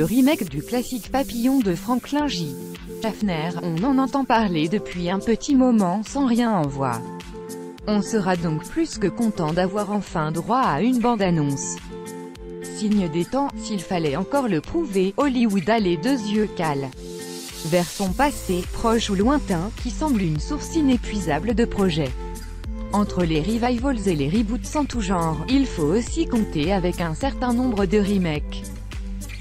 le remake du classique Papillon de Franklin J. Schaffner. On en entend parler depuis un petit moment sans rien en voir. On sera donc plus que content d'avoir enfin droit à une bande-annonce. Signe des temps, s'il fallait encore le prouver, Hollywood a les deux yeux cales vers son passé, proche ou lointain, qui semble une source inépuisable de projets. Entre les revivals et les reboots en tout genre, il faut aussi compter avec un certain nombre de remakes.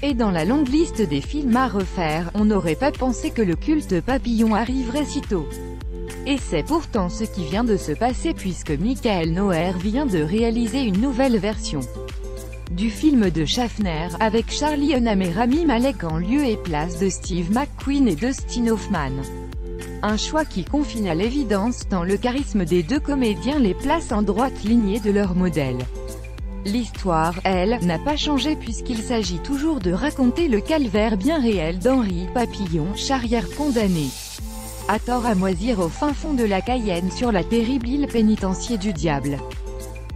Et dans la longue liste des films à refaire, on n'aurait pas pensé que le culte Papillon arriverait si tôt. Et c'est pourtant ce qui vient de se passer puisque Michael Noer vient de réaliser une nouvelle version du film de Schaffner, avec Charlie Hunnam et Rami Malek en lieu et place de Steve McQueen et Dustin Hoffman. Un choix qui confine à l'évidence tant le charisme des deux comédiens les place en droite lignée de leur modèle. L'histoire, elle, n'a pas changé puisqu'il s'agit toujours de raconter le calvaire bien réel d'Henri Papillon, charrière condamné à tort à moisir au fin fond de la Cayenne sur la terrible île pénitentiaire du diable.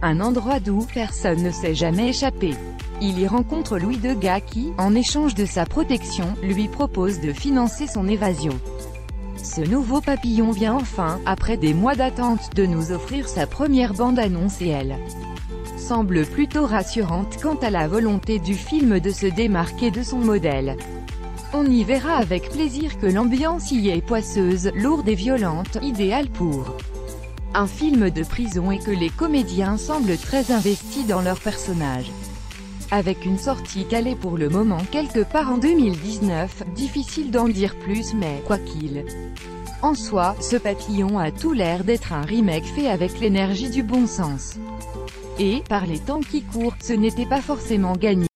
Un endroit d'où personne ne s'est jamais échappé. Il y rencontre Louis Degas qui, en échange de sa protection, lui propose de financer son évasion. Ce nouveau Papillon vient enfin, après des mois d'attente, de nous offrir sa première bande-annonce et elle semble plutôt rassurante quant à la volonté du film de se démarquer de son modèle. On y verra avec plaisir que l'ambiance y est poisseuse, lourde et violente, idéale pour un film de prison et que les comédiens semblent très investis dans leurs personnages. Avec une sortie calée pour le moment quelque part en 2019, difficile d'en dire plus mais, quoi qu'il en soit, ce Papillon a tout l'air d'être un remake fait avec l'énergie du bon sens. Et, par les temps qui courent, ce n'était pas forcément gagné.